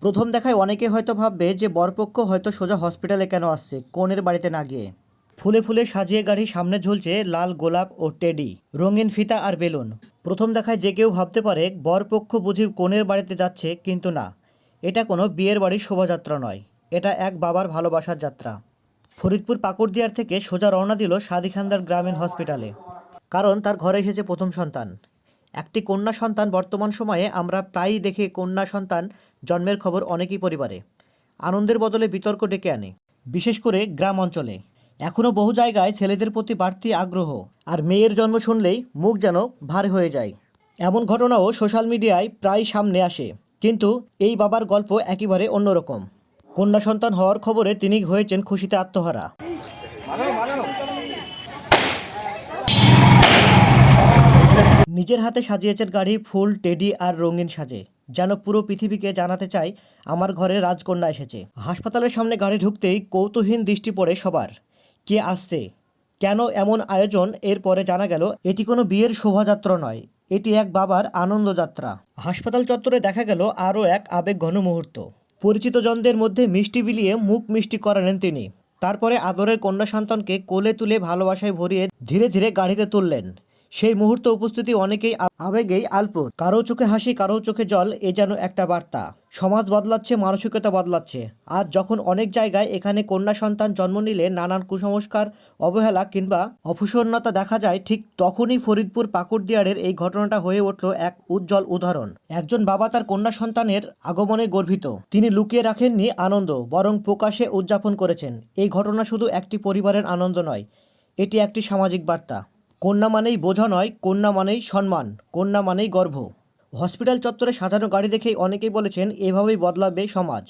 প্রথম দেখায় অনেকে হয়তো ভাববে যে বরপক্ষ হয়তো সোজা হসপিটালে কেন আসছে কনের বাড়িতে না গিয়ে। ফুলে ফুলে সাজিয়ে গাড়ি সামনে ঝুলছে লাল গোলাপ ও টেডি, রঙিন ফিতা আর বেলুন। প্রথম দেখায় যে কেউ ভাবতে পারে বরপক্ষ বুঝি কনের বাড়িতে যাচ্ছে, কিন্তু না, এটা কোনো বিয়ের বাড়ির শোভাযাত্রা নয়, এটা এক বাবার ভালোবাসার যাত্রা। ফরিদপুর পাকুড়দিয়ার থেকে সোজা রওনা দিল সাদি খানদার গ্রামীণ হসপিটালে, কারণ তার ঘরে এসেছে প্রথম সন্তান। একটি কন্যা সন্তান। বর্তমান সময়ে আমরা প্রায়ই দেখি কন্যা সন্তান জন্মের খবর অনেকই পরিবারে আনন্দের বদলে বিতর্ক ডেকে আনে, বিশেষ করে গ্রাম অঞ্চলে। এখনও বহু জায়গায় ছেলেদের প্রতি বাড়তি আগ্রহ, আর মেয়ের জন্ম শুনলেই মুখ যেন ভার হয়ে যায়। এমন ঘটনাও সোশ্যাল মিডিয়ায় প্রায় সামনে আসে, কিন্তু এই বাবার গল্প একেবারে অন্যরকম। কন্যা সন্তান হওয়ার খবরে তিনি হয়েছেন খুশিতে আত্মহারা। নিজের হাতে সাজিয়েছেন গাড়ি ফুল, টেডি আর রঙিন সাজে, যেন পুরো পৃথিবীকে জানাতে চাই আমার ঘরে রাজকন্যা এসেছে। হাসপাতালের সামনে গাড়ি ঢুকতেই কৌতূহল দৃষ্টি পড়ে সবার। কে আসছে, কেন এমন আয়োজন? এরপরে জানা গেল এটি কোনো বিয়ের শোভাযাত্রা নয়, এটি এক বাবার আনন্দযাত্রা। হাসপাতাল চত্বরে দেখা গেল আরও এক আবেগঘন মুহূর্ত। পরিচিত জনদের মধ্যে মিষ্টি বিলিয়ে মুখ মিষ্টি করালেন তিনি। তারপরে আদরের কন্যা সন্তানকে কোলে তুলে ভালোবাসায় ভরিয়ে ধীরে ধীরে গাড়িতে তুললেন। সেই মুহূর্তে উপস্থিতি অনেকেই আবেগেই আলপ্রদ। কারো চোখে হাসি, কারো চোখে জল। এ যেন একটা বার্তা, সমাজ বদলাচ্ছে, মানসিকতা বদলাচ্ছে। আজ যখন অনেক জায়গায় এখানে কন্যা সন্তান জন্ম নিলে নানান কুসংস্কার, অবহেলা কিংবা অপসন্নতা দেখা যায়, ঠিক তখনই ফরিদপুর পাকুড়দিয়ারের এই ঘটনাটা হয়ে উঠল এক উজ্জ্বল উদাহরণ। একজন বাবা তার কন্যা সন্তানের আগমনে গর্বিত। তিনি লুকিয়ে রাখেননি আনন্দ, বরং প্রকাশ্যে উদযাপন করেছেন। এই ঘটনা শুধু একটি পরিবারের আনন্দ নয়, এটি একটি সামাজিক বার্তা। কন্যা মানেই বোঝা নয়, কন্যা মানেই সম্মান, কন্যা মানেই গর্ব। হসপিটাল চত্বরে সাজানো গাড়ি দেখেই অনেকেই বলেছেন এভাবেই বদলাবে সমাজ।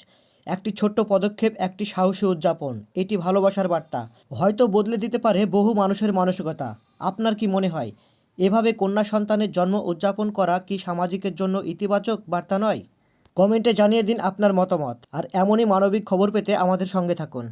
একটি ছোট্ট পদক্ষেপ, একটি সাহসী উদযাপন, এটি ভালোবাসার বার্তা। হয়তো বদলে দিতে পারে বহু মানুষের মানসিকতা। আপনার কি মনে হয়, এভাবে কন্যা সন্তানের জন্ম উদযাপন করা কি সামাজিকের জন্য ইতিবাচক বার্তা নয়? কমেন্টে জানিয়ে দিন আপনার মতামত। আর এমনই মানবিক খবর পেতে আমাদের সঙ্গে থাকুন।